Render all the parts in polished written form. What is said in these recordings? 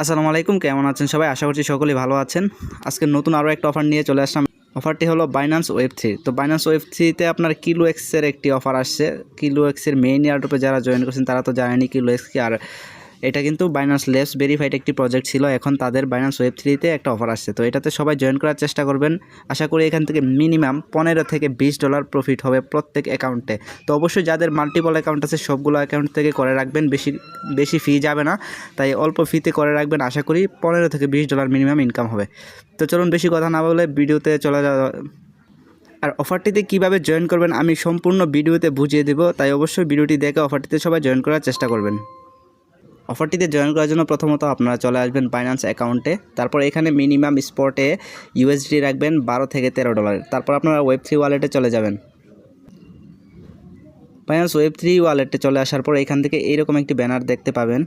আসসালামু আলাইকুম, কেমন আছেন সবাই? আশা করছি সকলেই ভালো আছেন। আজকে নতুন আরও একটা অফার নিয়ে চলে আসলাম। অফারটি হলো বাইন্যান্স ওয়েব 3। তো বাইন্যান্স ওয়েব 3তে আপনার কিলো এক্সের একটি অফার আসছে। কিলো এক্সের মেইন এয়ারড্রপে যারা জয়েন করছেন তারা তো জানেনই কিলো এক্স কি। আর এটা কিন্তু বাইন্যান্স লেবস ভেরিফাইড একটি প্রজেক্ট ছিল। এখন তাদের বাইন্যান্স ওয়েব 3তে একটা অফার আসছে। তো এটাতে সবাই জয়েন করার চেষ্টা করবেন। আশা করি এখান থেকে মিনিমাম $15 থেকে $20 প্রফিট হবে প্রত্যেক অ্যাকাউন্টে। তো অবশ্যই যাদের মাল্টিপল অ্যাকাউন্ট আছে সবগুলো অ্যাকাউন্ট থেকে করে রাখবেন, বেশি ফি যাবে না, তাই অল্প ফিতে করে রাখবেন। আশা করি $15 থেকে $20 মিনিমাম ইনকাম হবে। তো চলুন বেশি কথা না বলে ভিডিওতে চলে যাওয়া। আর অফারটিতে কীভাবে জয়েন করবেন আমি সম্পূর্ণ ভিডিওতে বুঝিয়ে দেব, তাই অবশ্যই ভিডিওটি দেখে অফারটিতে সবাই জয়েন করার চেষ্টা করবেন। অফারটিতে জয়েন করার জন্য প্রথমত আপনারা চলে আসবেন বাইন্যান্স অ্যাকাউন্টে। তারপর এখানে মিনিমাম স্পটে USD রাখবেন $12 থেকে $13। তারপর আপনারা ওয়েব 3 ওয়ালেটে চলে যাবেন। বাইন্যান্স ওয়েব 3 ওয়ালেটে চলে আসার পর এখান থেকে এইরকম একটি ব্যানার দেখতে পাবেন,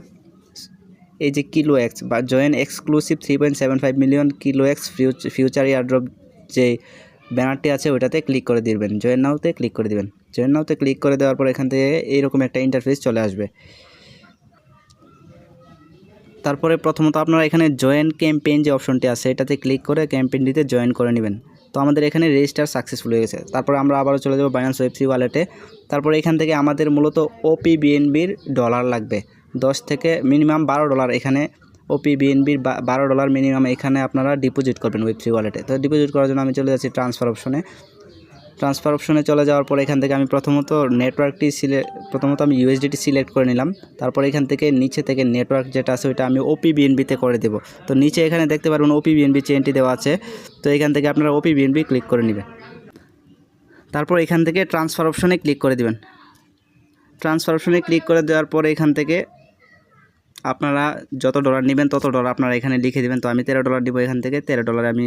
এই যে কিলো এক্স বা join exclusive 3.75 million kilo x future airdrop যে ব্যানারটি আছে ওইটাতে ক্লিক করে দিবেন। জয়েন নাওতে ক্লিক করে দিবেন। জয়েন নাওতে ক্লিক করে দেওয়ার পর এখান থেকে এইরকম একটা ইন্টারফেস চলে আসবে। তারপরে প্রথমত আপনারা এখানে জয়েন ক্যাম্পেইন যে অপশনটি আছে এটাতে ক্লিক করে ক্যাম্পেইনটিতে জয়েন করে নেবেন। তো আমাদের এখানে রেজিস্টার সাকসেসফুল হয়ে গেছে। তারপরে আমরা আবারও চলে যাব বাইন্যান্স ওয়েব 3 ওয়ালেটে। তারপরে এখান থেকে আমাদের মূলত OPBNBর ডলার লাগবে 10 থেকে মিনিমাম $12। এখানে OPBNBর $12 মিনিমাম এখানে আপনারা ডিপোজিট করবেন ওয়েব 3 ওয়ালেটে। তো ডিপোজিট করার জন্য আমি চলে যাচ্ছি ট্রান্সফার অপশনে চলে যাওয়ার পর এখান থেকে আমি প্রথমত আমি USDT সিলেক্ট করে নিলাম। তারপর এখান থেকে নিচে থেকে নেটওয়ার্ক যেটা আছে ওইটা আমি OPBNBতে করে দেব। তো নিচে এখানে দেখতে পারবেন OPBNB চেইনটি দেওয়া আছে। তো এখান থেকে আপনারা OPBNB ক্লিক করে নেবেন। তারপর এখান থেকে ট্রান্সফার অপশনে ক্লিক করে দেবেন। ট্রান্সফার অপশনে ক্লিক করে দেওয়ার পরে এখান থেকে আপনারা যত ডলার নেবেন তত ডলার আপনারা এখানে লিখে দেবেন। তো আমি $13 দিব, এখান থেকে $13 আমি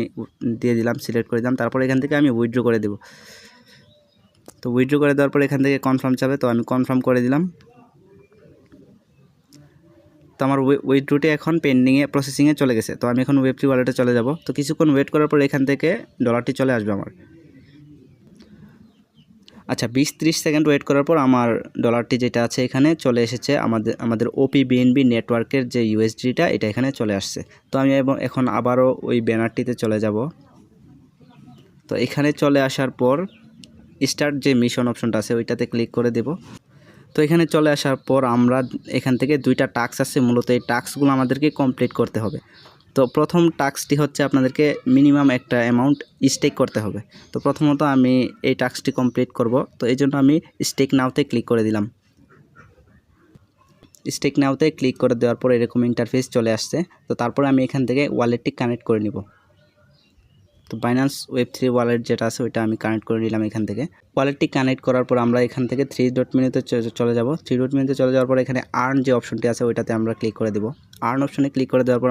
দিয়ে দিলাম, সিলেক্ট করে দিলাম। তারপর এখান থেকে আমি উইথড্র করে দেব। তো উইথড্র করে দেওয়ার পর এখান থেকে কনফার্ম চাবে, তো আমি কনফার্ম করে দিলাম। তো আমার উইথড্রটি এখন পেন্ডিংয়ে প্রসেসিংয়ে চলে গেছে। তো আমি এখন ওয়েব 3 ওয়ালেটে চলে যাব। তো কিছুক্ষণ ওয়েট করার পর এখান থেকে ডলারটি চলে আসবে আমার। আচ্ছা 20-30 সেকেন্ড ওয়েট করার পর আমার ডলারটি যেটা আছে এখানে চলে এসেছে। আমাদের OPBNB নেটওয়ার্কের যে USDটা এটা এখানে চলে আসছে। তো আমি এখন আবারও ওই ব্যানারটিতে চলে যাব। তো এখানে চলে আসার পর স্টার্ট যে মিশন অপশনটা আছে ওইটাতে ক্লিক করে দেব। তো এখানে চলে আসার পর আমরা এখান থেকে 2টা টাস্ক আছে, মূলত এই টাস্কগুলো আমাদেরকে কমপ্লিট করতে হবে। তো প্রথম টাস্কটি হচ্ছে আপনাদেরকে মিনিমাম একটা অ্যামাউন্ট স্টেক করতে হবে। তো প্রথমত আমি এই টাস্কটি কমপ্লিট করব। তো এই জন্য আমি স্টেক নাওতে ক্লিক করে দিলাম। স্টেক নাওতে ক্লিক করে দেওয়ার পর এরকম ইন্টারফেস চলে আসছে। তো তারপরে আমি এখান থেকে ওয়ালেটটি কানেক্ট করে নিব। তো বাইন্যান্স ওয়েব 3 ওয়ালেট যেটা আছে ওইটা আমি কানেক্ট করে নিলাম। এখান থেকে ওয়ালেটটি কানেক্ট করার পর আমরা এখান থেকে 3 ডট মেনুতে চলে যাব। 3 ডট মেনুতে চলে যাওয়ার পর এখানে আর্ন যে অপশনটি আছে ওইটাতে আমরা ক্লিক করে দেব। আর্ন অপশনে ক্লিক করে দেওয়ার পর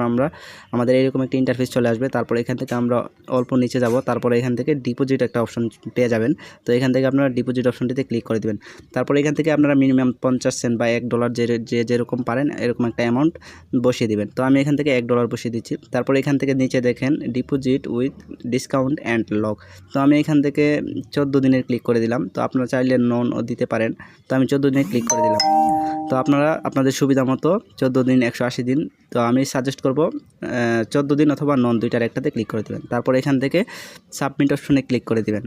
আমাদের এরকম একটা ইন্টারফেস চলে আসবে। তারপর এখান থেকে আমরা অল্প নিচে যাব। তারপরে এখান থেকে ডিপোজিট একটা অপশন পেয়ে যাবেন। তো এখান থেকে আপনারা ডিপোজিট অপশনটিতে ক্লিক করে দেবেন। তারপর এখান থেকে আপনারা মিনিমাম 50 সেন্ট বা $1 যেরকম পারেন এরকম একটা অ্যামাউন্ট বসিয়ে দিবেন। তো আমি এখান থেকে $1 বসিয়ে দিচ্ছি। তারপর এখান থেকে নিচে দেখেন deposit with discount and lock. তো আমি এখান থেকে 14 দিনের ক্লিক করে দিলাম। তো আপনারা চাইলে ননও দিতে পারেন। তো আমি 14 দিনে ক্লিক করে দিলাম। তো আপনারা আপনাদের সুবিধা মতো 14 দিন 180 দিন, তো আমি সাজেস্ট করব 14 দিন অথবা নন দুইটার একটাতে ক্লিক করে দেবেন। তারপর এখান থেকে সাবমিট অপশনে ক্লিক করে দিবেন।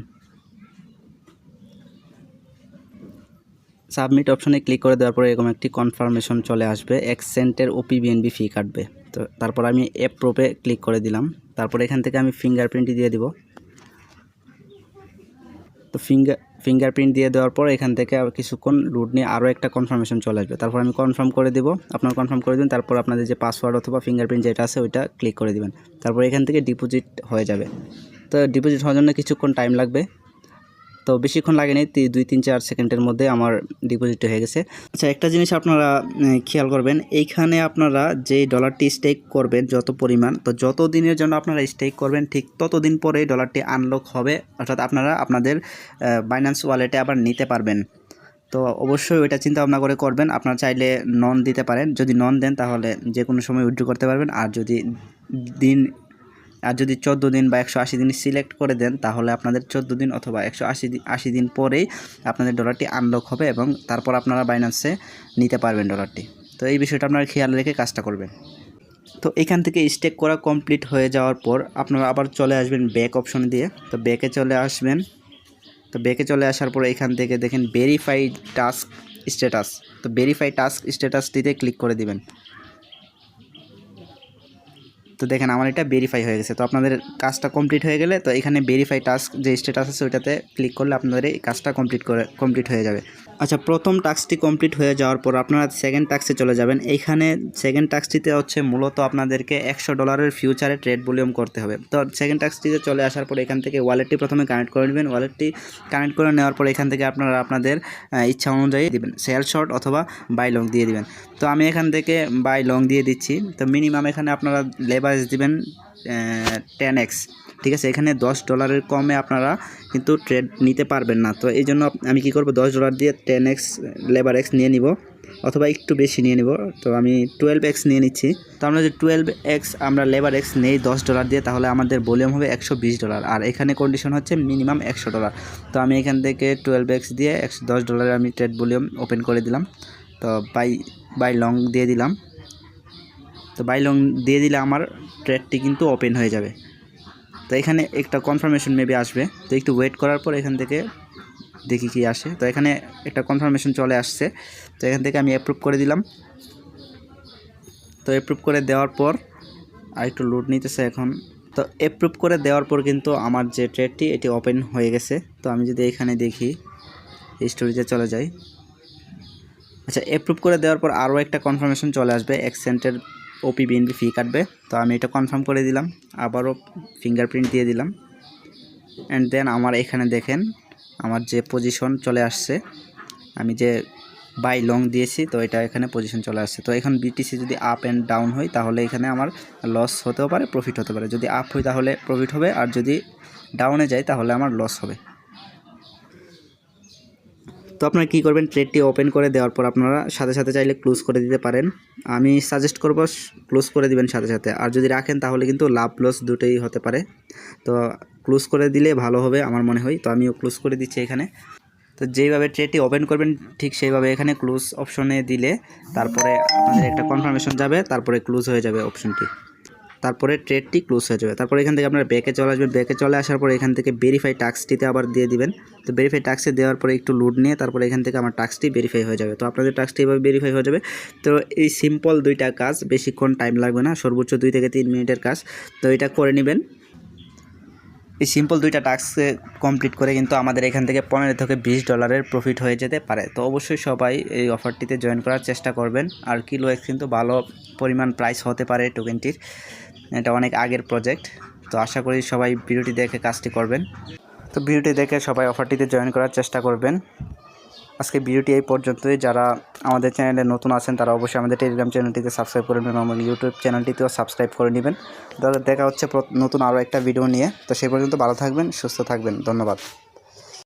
সাবমিট অপশনে ক্লিক করে দেওয়ার পরে এরকম একটি কনফার্মেশন চলে আসবে, 1 সেন্টের OPBNB ফি কাটবে। তো তারপর আমি অ্যাপ্রুভে ক্লিক করে দিলাম। তারপর এখান থেকে আমি ফিঙ্গারপ্রিন্টটি দিয়ে দিব। তো ফিঙ্গারপ্রিন্ট দিয়ে দেওয়ার পর এখান থেকে কিছুক্ষণ লোড নিয়ে আরও একটা কনফার্মেশন চলে আসবে। তারপর আমি কনফার্ম করে দেব। আপনারা কনফার্ম করে দিন। তারপর আপনাদের যে পাসওয়ার্ড অথবা ফিঙ্গারপ্রিন্ট যেটা আছে ওইটা ক্লিক করে দিবেন। তারপর এখান থেকে ডিপোজিট হয়ে যাবে। তো ডিপোজিট হওয়ার জন্য কিছুক্ষণ টাইম লাগবে। তো বেশিক্ষণ লাগেনি, 2-3-4 সেকেন্ডের মধ্যে আমার ডিপোজিট হয়ে গেছে। আচ্ছা একটা জিনিস আপনারা খেয়াল করবেন, এইখানে আপনারা যেই ডলারটি স্টেক করবেন যত পরিমাণ, তো যত দিনের জন্য আপনারা স্টেক করবেন ঠিক ততদিন পরেই ডলারটি আনলক হবে, অর্থাৎ আপনারা আপনাদের বাইন্যান্স ওয়ালেটে আবার নিতে পারবেন। তো অবশ্যই ওইটা চিন্তা ভাবনা করে করবেন। আপনারা চাইলে নন দিতে পারেন, যদি নন দেন তাহলে যে কোনো সময় উইথড্র করতে পারবেন। আর যদি 14 দিন বা 180 দিন সিলেক্ট করে দেন তাহলে আপনাদের 14 দিন অথবা 180 দিন পরেই আপনাদের ডলারটি আনলক হবে এবং তারপর আপনারা বাইন্যান্সে নিতে পারবেন ডলারটি। তো এই বিষয়টা আপনারা খেয়াল রেখে কাজটা করবেন। তো এখান থেকে স্টেক করা কমপ্লিট হয়ে যাওয়ার পর আপনারা আবার চলে আসবেন ব্যাক অপশন দিয়ে। তো ব্যাকে চলে আসবেন। তো ব্যাকে চলে আসার পর এখান থেকে দেখেন ভেরিফাই টাস্ক স্ট্যাটাস। তো ভেরিফাই টাস্ক স্ট্যাটাসটিতে ক্লিক করে দিবেন। তো দেখেন আমার এটা ভেরিফাই হয়ে গেছে। তো আপনাদের কাজটা কমপ্লিট হয়ে গেলে তো এখানে ভেরিফাই টাস্ক যে স্ট্যাটাস আছে ওইটাতে ক্লিক করলে আপনাদের এই কাজটা কমপ্লিট হয়ে যাবে। আচ্ছা, প্রথম টাস্কটি কমপ্লিট হয়ে যাওয়ার পর আপনারা সেকেন্ড টাস্কে চলে যাবেন। এইখানে সেকেন্ড টাস্কটিতে হচ্ছে মূলত আপনাদেরকে $100 ফিউচারে ট্রেড ভলিউম করতে হবে। তো সেকেন্ড টাস্কটিতে চলে আসার পর এখান থেকে ওয়ালেটটি প্রথমে কানেক্ট করে নেবেন। ওয়ালেটটি কানেক্ট করে নেওয়ার পর এখান থেকে আপনারা আপনাদের ইচ্ছা অনুযায়ী দিবেন, সেল শর্ট অথবা বাই লং দিয়ে দিবেন। তো আমি এখান থেকে বাই লং দিয়ে দিচ্ছি। তো মিনিমাম এখানে আপনারা লেভারেজ দিবেন 10x, ঠিক আছে। এখানে $10 কমে আপনারা কিন্তু ট্রেড নিতে পারবেন না। তো এই জন্য আমি কী করব, $10 দিয়ে 10x লেবার এক্স নিয়ে নিব অথবা একটু বেশি নিয়ে নিব। তো আমি 12x নিয়ে নিচ্ছি। তো আমরা যে 12x আমরা লেবার এক্স নেই $10 দিয়ে, তাহলে আমাদের ভলিউম হবে $120। আর এখানে কন্ডিশন হচ্ছে মিনিমাম $100। তো আমি এখান থেকে 12x দিয়ে $10 আমি ট্রেড ভলিউম ওপেন করে দিলাম। তো বাই লং দিয়ে দিলাম। তো বাই লং দিয়ে দিলে আমার ট্রেডটি কিন্তু ওপেন হয়ে যাবে। তো এখানে একটা কনফার্মেশন মেবি আসবে। তো একটু ওয়েট করার পর এখান থেকে দেখি কি আসে। তো এখানে একটা কনফার্মেশন চলে আসছে। তো এখান থেকে আমি অ্যাপ্রুভ করে দিলাম। তো অ্যাপ্রুভ করে দেওয়ার পর আর একটু লোড নিতেছে এখন। তো অ্যাপ্রুভ করে দেওয়ার পর কিন্তু আমার যে ট্রেডটি এটি ওপেন হয়ে গেছে। তো আমি যদি এখানে দেখি স্টোরিতে চলে যাই। আচ্ছা, অ্যাপ্রুভ করে দেওয়ার পর আরও একটা কনফার্মেশন চলে আসবে, এক্সেন্টের ওপি বিএনপি ফি কাটবে। তো আমি এটা কনফার্ম করে দিলাম, আবারও ফিঙ্গারপ্রিন্ট দিয়ে দিলাম। অ্যান্ড দেন আমার এখানে দেখেন আমার যে পজিশন চলে আসছে, আমি যে বাই লং দিয়েছি তো এটা এখানে পজিশন চলে আসছে। তো এখন বিটিসি যদি আপ অ্যান্ড ডাউন হয় তাহলে এখানে আমার লস হতেও পারে, প্রফিট হতে পারে। যদি আপ হয় তাহলে প্রফিট হবে, আর যদি ডাউনে যায় তাহলে আমার লস হবে। তো আপনারা কী করবেন, ট্রেডটি ওপেন করে দেওয়ার পর আপনারা সাথে সাথে চাইলে ক্লোজ করে দিতে পারেন। আমি সাজেস্ট করব ক্লোজ করে দিবেন সাথে সাথে। আর যদি রাখেন তাহলে কিন্তু লাভ লস দুটোই হতে পারে। তো ক্লোজ করে দিলে ভালো হবে আমার মনে হয়। তো আমিও ক্লোজ করে দিচ্ছি এখানে। তো যেইভাবে ট্রেডটি ওপেন করবেন ঠিক সেইভাবে এখানে ক্লোজ অপশনে দিলে তারপরে আপনাদের একটা কনফার্মেশন যাবে, তারপরে ক্লোজ হয়ে যাবে অপশনটি, তারপরে ট্রেডটি ক্লোজ হয়ে যাবে। তারপরে এখান থেকে আপনারা ব্যাকে চলে আসবেন। ব্যাকে চলে আসার পর এখান থেকে ভেরিফাই টাস্কটিতে আবার দিয়ে দিবেন। তো ভেরিফাই টাস্কে দেওয়ার পরে একটু লোড নিয়ে তারপরে এখান থেকে আমার টাস্কটি ভেরিফাই হয়ে যাবে। তো আপনাদের টাস্কটি এভাবে ভেরিফাই হয়ে যাবে। তো এই সিম্পল দুইটা কাজ, বেশিক্ষণ টাইম লাগবে না, সর্বোচ্চ 2 থেকে 3 মিনিটের কাজ। তো এটা করে নেবেন। এই সিম্পল দুইটা টাস্ক কমপ্লিট করে কিন্তু আমাদের এখান থেকে $15 থেকে $20 প্রফিট হয়ে যেতে পারে। তো অবশ্যই সবাই এই অফারটিতে জয়েন করার চেষ্টা করবেন। আর কিলোএক্স কিন্তু ভালো পরিমাণ প্রাইস হতে পারে টোকেনটির, এটা অনেক আগের প্রজেক্ট। তো আশা করি সবাই ভিডিওটি দেখে কাজটি করবেন। তো ভিডিওটি দেখে সবাই অফারটিতে জয়েন করার চেষ্টা করবেন। আজকে ভিডিওটি এই পর্যন্তই। যারা আমাদের চ্যানেলে নতুন আছেন তারা অবশ্যই আমাদের টেলিগ্রাম চ্যানেলটিতে সাবস্ক্রাইব করে নেবেন, আমাদের ইউটিউব চ্যানেলটিতেও সাবস্ক্রাইব করে নেবেন। দেখা হচ্ছে নতুন আরও একটা ভিডিও নিয়ে। তো সেই পর্যন্ত ভালো থাকবেন, সুস্থ থাকবেন। ধন্যবাদ।